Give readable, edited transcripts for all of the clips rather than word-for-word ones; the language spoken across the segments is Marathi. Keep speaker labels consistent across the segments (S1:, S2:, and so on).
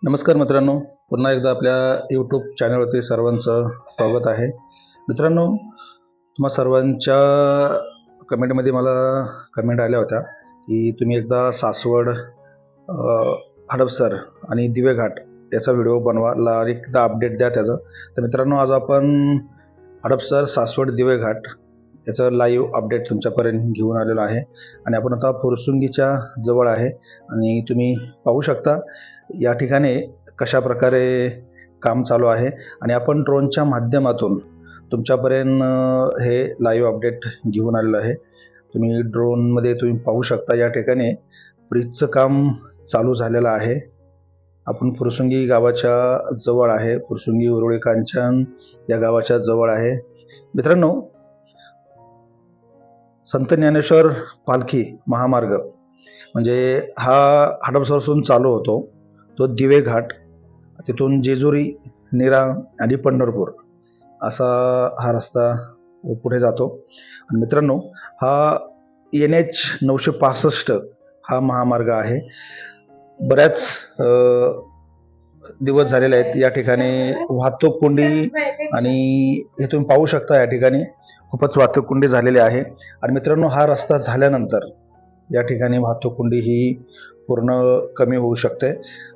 S1: नमस्कार मित्रांनो, पुन्हा एकदा आपल्या यूट्यूब चॅनलवरती सर्वांचं स्वागत आहे. मित्रांनो, तुम्हा सर्वांच्या कमेंटमध्ये मला कमेंट आल्या होत्या की तुम्ही एकदा सासवड, हडपसर आणि दिवेघाट याचा व्हिडिओ बनवायला एकदा अपडेट द्या त्याचं. तर मित्रांनो, आज आपण हडपसर, सासवड, दिवेघाट याचं लाईव्ह अपडेट तुमच्यापर्यंत घेऊन आलेलो आहे आणि आपण आता फुरसुंगीच्या जवळ आहे आणि तुम्ही पाहू शकता या ठिकाणी कशा प्रकारे काम चालू आहे आणि आपण ड्रोनच्या माध्यमातून तुमच्यापर्यंत हे लाईव्ह अपडेट घेऊन आलेलं आहे. तुम्ही ड्रोनमध्ये तुम्ही पाहू शकता या ठिकाणी ब्रिजचं काम चालू झालेलं आहे. आपण फुरसुंगी गावाच्या जवळ आहे. फुरसुंगी उरुळी कांचन या गावाच्या जवळ आहे. मित्रांनो, संत ज्ञानेश्वर पालखी महामार्ग म्हणजे हा हडपसरपासून चालू होतो, तो दिवेघाट, तिथून जेजुरी, नीरा आणि पंढरपूर असा हा रस्ता पुढे जातो. आणि मित्रांनो, हा NH 965 हा महामार्ग आहे. बऱ्याच दिवस झालेले आहेत या ठिकाणी वाहतूक कोंडी आणि हे तुम्ही पाहू शकता या ठिकाणी खूपच वाहतूक कोंडी झालेली आहे. आणि मित्रांनो, हा रस्ता झाल्यानंतर या ठिकाणी वाहतूक कोंडी ही पूर्ण कमी होऊ शकते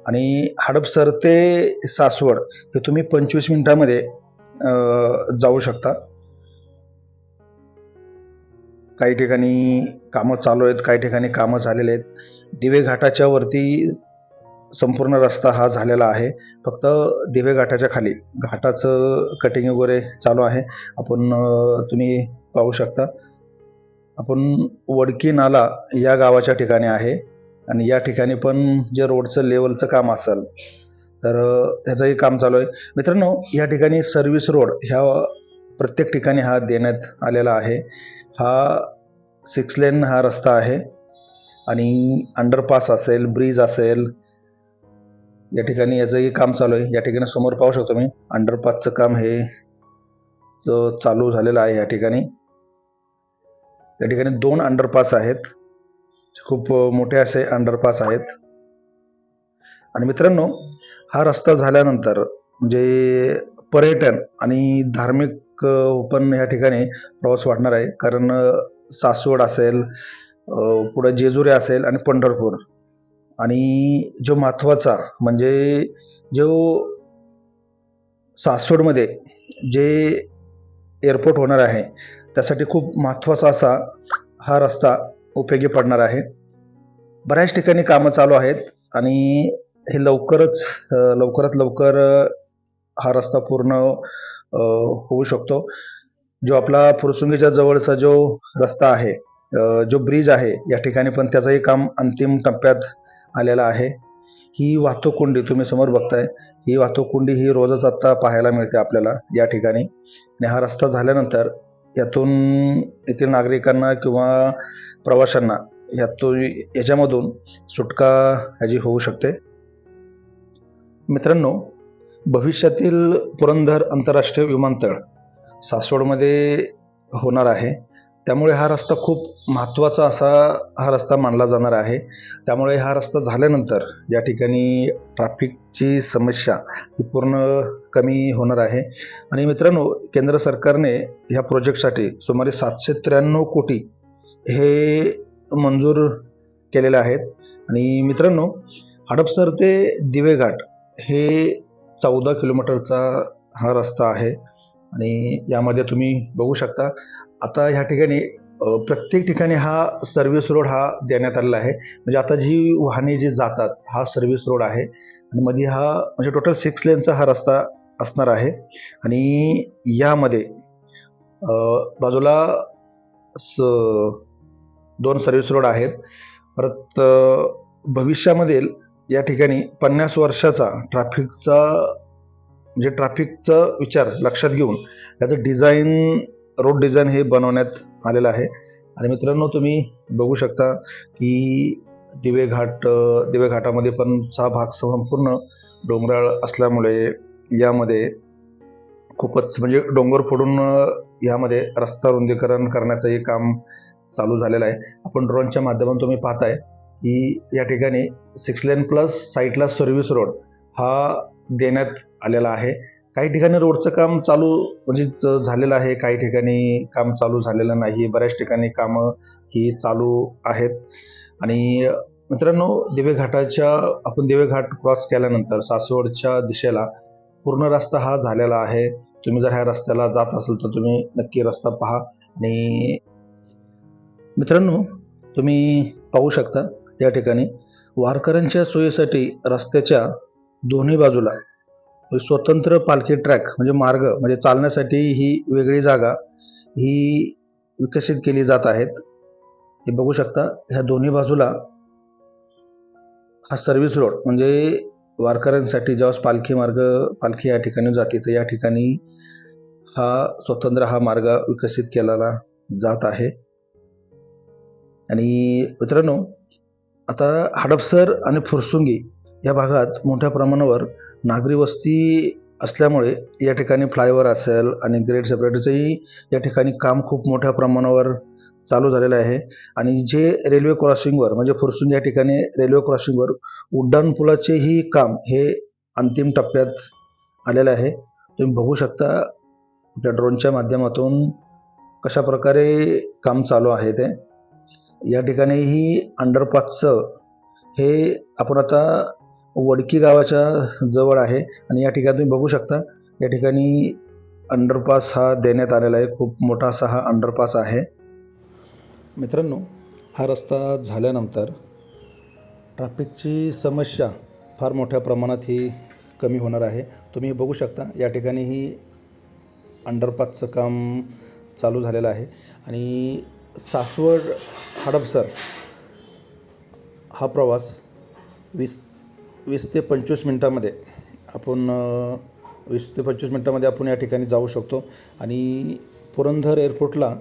S1: आणि हडपसर ते सासवड हे तुम्ही 25 मिनिटांमध्ये जाऊ शकता. काही ठिकाणी कामं चालू आहेत, काही ठिकाणी कामं झालेले आहेत. दिवेघाटाच्या वरती संपूर्ण रस्ता हा झालेला आहे. फक्त दिवेघाटाच्या खाली घाटाचं कटिंग वगैरे चालू आहे. आपण तुम्ही पाहू शकता. आपण वडकी नाला या गावाच्या ठिकाणी आहे आणि या ठिकाणी पण जे रोडचं लेवलचं काम असेल तर ह्याचंही काम चालू आहे. मित्रांनो, या ठिकाणी सर्व्हिस रोड ह्या प्रत्येक ठिकाणी हा देण्यात आलेला आहे. हा 6 लेन हा रस्ता आहे आणि अंडरपास असेल, ब्रिज असेल, या ठिकाणी याचंही काम चालू आहे. या ठिकाणी समोर पाहू शकतो मी अंडरपासचं काम हे चालू झालेलं आहे. या ठिकाणी 2 अंडरपास आहेत, खूप मोठे असे अंडरपास आहेत. आणि मित्रांनो, हा रस्ता झाल्यानंतर म्हणजे पर्यटन आणि धार्मिक पण या ठिकाणी प्रवास वाढणार आहे. कारण सासवड असेल, पुढे जेजुरी असेल आणि पंढरपूर, आणि जो महत्त्वाचा म्हणजे जो सासवडमध्ये जे एअरपोर्ट होणार आहे त्यासाठी खूप महत्त्वाचा असा हा रस्ता उपयोगी पडणार आहे. बऱ्याच ठिकाणी कामं चालू आहेत आणि हे लवकरात लवकर हा रस्ता पूर्ण होऊ शकतो. जो आपला फुरसुंगीच्या जवळचा जो रस्ता आहे, जो ब्रिज आहे, या ठिकाणी पण त्याचंही काम अंतिम टप्प्यात आलेला आहे. ही वाहतूक कोंडी तुम्ही समोर बघताय, ही वाहतूक कोंडी ही रोजच आता पाहायला मिळते आपल्याला या ठिकाणी. आणि हा रस्ता झाल्यानंतर यातून येथील नागरिकांना किंवा प्रवाशांना याच्यामधून सुटका ह्याची होऊ शकते. मित्रांनो, भविष्यातील पुरंदर आंतरराष्ट्रीय विमानतळ सासवडमध्ये होणार आहे. त्यामुळे हा रस्ता खूप महत्त्वाचा असा हा रस्ता मानला जाणार आहे. त्यामुळे हा रस्ता झाल्यानंतर या ठिकाणी ट्रॅफिकची समस्या ही पूर्ण कमी होणार आहे. आणि मित्रांनो, केंद्र सरकारने ह्या प्रोजेक्टसाठी सुमारे 793 कोटी हे मंजूर केलेले आहेत. आणि मित्रांनो, हडपसर ते दिवेघाट हे 14 किलोमीटरचा हा रस्ता आहे आणि यामध्ये तुम्ही बघू शकता आता ह्या ठिकाणी प्रत्येक ठिकाणी हा सर्व्हिस रोड हा देण्यात आलेला आहे. म्हणजे आता जी वाहने जी जातात हा सर्व्हिस रोड आहे आणि मध्ये हा म्हणजे टोटल 6 लेनचा हा रस्ता असणार आहे. आणि यामध्ये बाजूला 2 सर्व्हिस रोड आहेत. परत भविष्यामधील या ठिकाणी 50 वर्षाचा ट्रॅफिकचा विचार लक्षात घेऊन याचं रोड डिझाईन हे बनवण्यात आलेलं आहे. आणि मित्रांनो, तुम्ही बघू शकता की दिवेघाटामध्ये पण हा भाग संपूर्ण डोंगराळ असल्यामुळे यामध्ये खूपच म्हणजे डोंगर फोडून यामध्ये रस्ता रुंदीकरण करण्याचंही काम चालू झालेलं आहे. आपण ड्रोनच्या माध्यमातून तुम्ही पाहताय की या ठिकाणी 6 लेन प्लस साईडला सर्व्हिस रोड हा देण्यात आलेला आहे. काही ठिकाणी रोडचं काम चालू झालेलं आहे, काही ठिकाणी काम चालू झालेलं नाही. बऱ्याच ठिकाणी कामं ही चालू आहेत. आणि मित्रांनो, आपण दिवे घाट क्रॉस केल्यानंतर सासवडच्या दिशेला पूर्ण रस्ता हा झालेला आहे. तुम्ही जर ह्या रस्त्याला जात असाल तर तुम्ही नक्की रस्ता पहा. आणि मित्रांनो, तुम्ही पाहू शकता या ठिकाणी वारकऱ्यांच्या सोयीसाठी रस्त्याच्या दोन्ही बाजूला स्वतंत्र पालखी ट्रॅक मार्ग चालण्यासाठी ही वेगळी जागा ही विकसित केली जात आहेत. हे बघू शकता, ह्या दोन्ही बाजूला हा सर्व्हिस रोड वारकऱ्यांसाठी ज्यावेळेस पालखी या ठिकाणी जाते तर या ठिकाणी हा मार्ग विकसित केलेला जात आहे. आणि मित्रांनो, आता हडपसर आणि फुरसुंगी या भागात मोठ्या प्रमाणावर नागरी वस्ती असल्यामुळे या ठिकाणी फ्लायओव्हर असेल आणि ग्रेड सेपरेटरचंही या ठिकाणी काम खूप मोठ्या प्रमाणावर चालू झालेलं आहे. आणि जे रेल्वे क्रॉसिंगवर फुरसुंगी या ठिकाणी रेल्वे क्रॉसिंगवर उड्डाणपुलाचेही काम हे अंतिम टप्प्यात आलेलं आहे. तुम्ही बघू शकता आपल्या ड्रोनच्या माध्यमातून कशा प्रकारे काम चालू आहे ते. या ठिकाणीही अंडरपासचं हे आपण आता वडकी गावाच्या जवळ आहे आणि या ठिकाणी तुम्ही बघू शकता या ठिकाणी अंडरपास हा देण्यात आलेला आहे. खूप मोठा असा हा अंडरपास आहे. मित्रांनो, हा रस्ता झाल्यानंतर ट्रॅफिकची समस्या फार मोठ्या प्रमाणात ही कमी होणार आहे. तुम्ही बघू शकता या ठिकाणीही अंडरपासचं काम चालू झालेलं आहे. आणि सासवड हडपसर हा प्रवास 20 ते 25 मिनटामध्ये आपण या ठिकाणी जाऊ शकतो. आणि पुरंदर एअरपोर्टला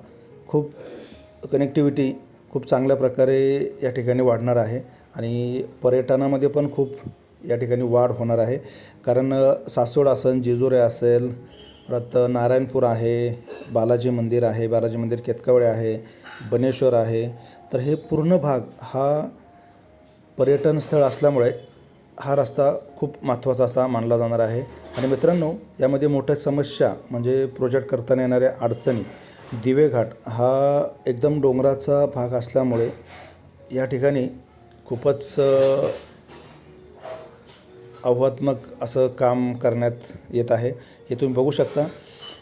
S1: कनेक्टिव्हिटी खूप चांगल्या प्रकारे या ठिकाणी वाढणार आहे आणि पर्यटनामध्ये पण खूप या ठिकाणी वाढ होणार आहे. कारण सासवड असेल, जेजुरी असेल, परत नारायणपूर आहे, बालाजी मंदिर केतकावळे आहे, बनेश्वर आहे. तर हे पूर्ण भाग हा पर्यटन स्थळ असल्यामुळे हा रस्ता खूप महत्त्वाचा असा मानला जाणार आहे. आणि मित्रांनो, यामध्ये मोठ्या समस्या प्रोजेक्ट करताना येणाऱ्या अडचणी, दिवे घाट हा एकदम डोंगराचा भाग असल्यामुळे या ठिकाणी खूपच आव्हानात्मक असं काम करण्यात येत आहे. हे तुम्ही बघू शकता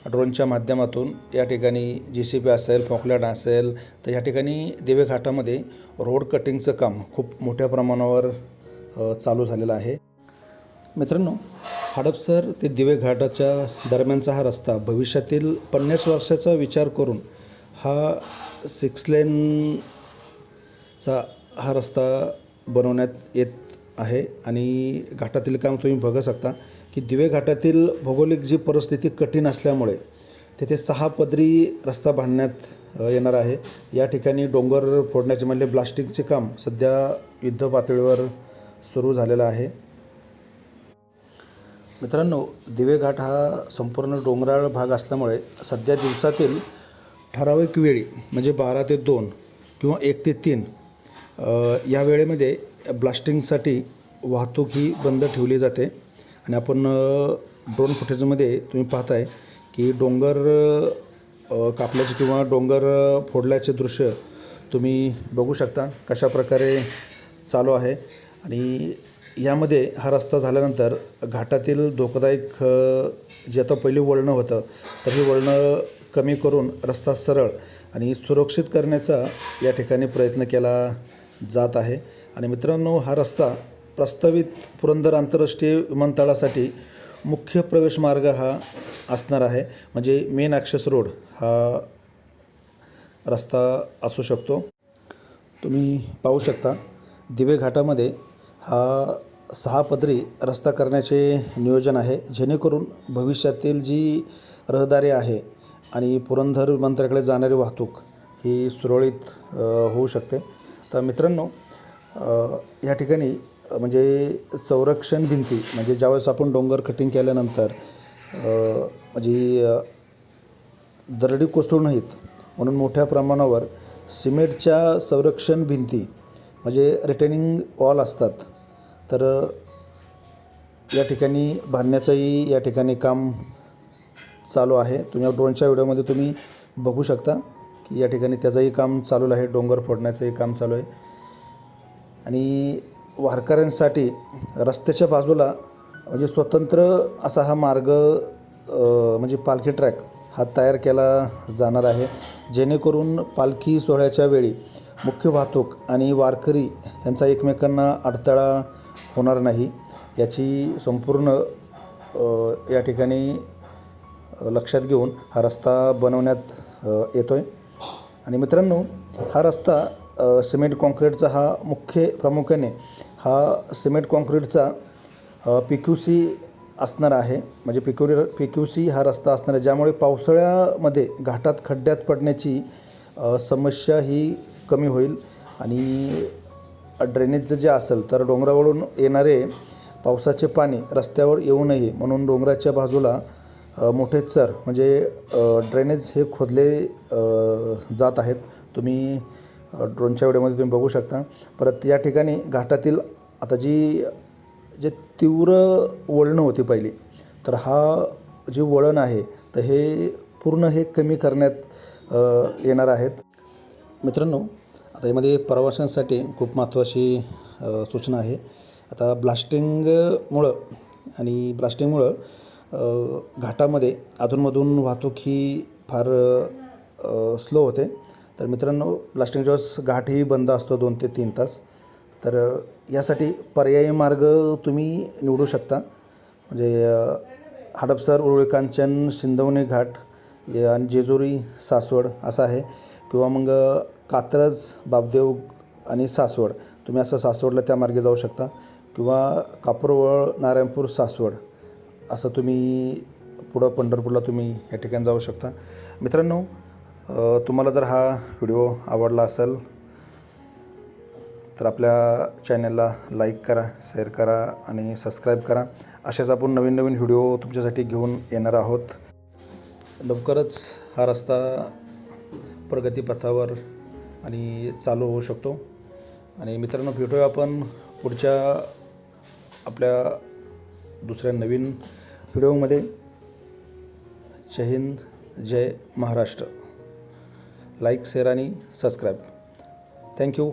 S1: ड्रोनच्या माध्यमातून. या ठिकाणी JCB असेल, फॉकलँड असेल, तर या ठिकाणी दिवे घाटामध्ये रोड कटिंगचं काम खूप मोठ्या प्रमाणावर चालू झालेला आहे. मित्रांनो, हडपसर ते दिवे घाटाच्या दरम्यानचा हा रस्ता भविष्यातील 50 वर्षाचा विचार करून हा 6 लेनचा हा रस्ता बनवण्यात येत आहे. आणि घाटातील काम तुम्ही बघू शकता की दिवे घाटातील भौगोलिक जी परिस्थिती कठीण असल्यामुळे तेथे 6 पदरी रस्ता बांधण्यात येणार आहे. या ठिकाणी डोंगर फोडण्याचे ब्लास्टिंगचे काम सध्या युद्ध पातळीवर सुरू झालेलं आहे. मित्रांनो, दिवे घाट हा संपूर्ण डोंगराळ भाग असल्यामुळे सध्या दिवसातील ठराविक वेळी 12 ते 2 किंवा 1 ते 3 या वेळेमध्ये ब्लास्टिंगसाठी वाहतूक ही बंद ठेवली जाते. आणि आपण ड्रोन फुटेजमध्ये तुम्ही पाहताय की डोंगर कापल्याचे किंवा डोंगर फोडल्याचे दृश्य तुम्ही बघू शकता कशा प्रकारे चालू आहे. आणि यामध्ये हा रस्ता झाल्यानंतर घाटातील धोकादायक जे आता पहिली वळणं होतं तर ही वळणं कमी करून रस्ता सरळ आणि सुरक्षित करण्याचा या ठिकाणी प्रयत्न केला जात आहे. आणि मित्रांनो, हा रस्ता प्रस्तावित पुरंदर आंतरराष्ट्रीय विमानतळासाठी मुख्य प्रवेश मार्ग हा असणार आहे. मेन ॲक्सेस रोड हा रस्ता असू शकतो. तुम्ही पाहू शकता दिवे घाटामध्ये हा 6 पदरी रस्ता करण्याचे नियोजन आहे, जेणेकरून भविष्यातील जी रहदारी आहे आणि पुरंदर विमानतळाकडे जाणारी वाहतूक ही सुरळीत होऊ शकते. तर मित्रांनो, या ठिकाणी संरक्षण भिंती ज्यावेळेस आपण डोंगर कटिंग केल्यानंतर दरडी कोसळू नयेत म्हणून मोठ्या प्रमाणावर सिमेंटच्या संरक्षण भिंती रिटेनिंग वॉल असतात. तर या ठिकाणी बांधण्याचंही या ठिकाणी काम चालू आहे. तुम्ही ड्रोनच्या व्हिडिओमध्ये तुम्ही बघू शकता की या ठिकाणी त्याचंही काम चालू आहे, डोंगर फोडण्याचंही काम चालू आहे. आणि वारकऱ्यांसाठी रस्त्याच्या बाजूला म्हणजे स्वतंत्र असा हा मार्ग म्हणजे पालखी ट्रॅक हा तयार केला जाणार आहे, जेणेकरून पालखी सोहळ्याच्या वेळी मुख्य वाहतूक आणि वारकरी यांचा एकमेकांना अडथळा होणार नाही याची संपूर्ण या ठिकाणी लक्षात घेऊन हा रस्ता बनवण्यात येतो आहे. आणि मित्रांनो, हा रस्ता सिमेंट कॉन्क्रीटचा हा प्रामुख्याने हा सिमेंट कॉन्क्रीटचा PQC असणार आहे. म्हणजे PQC हा रस्ता असणार आहे, ज्यामुळे पावसाळ्यामध्ये घाटात खड्ड्यात पडण्याची समस्या ही कमी होईल. आणि ड्रेनेजचं जे असेल तर डोंगरावरून येणारे पावसाचे पाणी रस्त्यावर येऊ नये म्हणून डोंगराच्या बाजूला मोठे चर म्हणजे ड्रेनेज हे खोदले जात आहेत. तुम्ही ड्रोनच्या व्हिडिओमध्ये तुम्ही बघू शकता. परत या ठिकाणी घाटातील आता जे तीव्र वळणं होती पहिली, तर हा जे वळण आहे तर हे पूर्ण हे कमी करण्यात येणार आहेत. मित्रांनो, आता यामध्ये प्रवाशांसाठी खूप महत्त्वाची सूचना आहे. आता ब्लास्टिंगमुळं घाटामध्ये अधूनमधून वाहतूक ही फार स्लो होते. तर मित्रांनो, ब्लास्टिंगच्या वेळेस घाटही बंद असतो 2 ते 3 तास. तर यासाठी पर्यायी मार्ग तुम्ही निवडू शकता. म्हणजे हडपसर, उरुळी कांचन, सिंदवणे घाट आणि जेजुरी सासवड असा आहे. किंवा मग कात्रज, बापदेव आणि सासवड, तुम्ही असं सासवडला त्या मार्गे जाऊ शकता. किंवा कापूरवळ, नारायणपूर, सासवड असं तुम्ही पुढं पंढरपूरला तुम्ही या ठिकाणी जाऊ शकता. मित्रांनो, तुम्हाला जर हा व्हिडिओ आवडला असेल तर आपल्या चॅनलला लाईक करा, शेअर करा आणि सबस्क्राईब करा. अशाच आपण नवीन नवीन व्हिडिओ तुमच्यासाठी घेऊन येणार आहोत. लवकरच हा रस्ता प्रगतीपथावर आणि चालू होऊ शकतो. आणि मित्रांनो, भेटूया आपण पुढच्या आपल्या दुसऱ्या नवीन व्हिडिओमध्ये. जय हिंद, जय महाराष्ट्र. लाईक, शेअर आणि सबस्क्राईब. थँक्यू.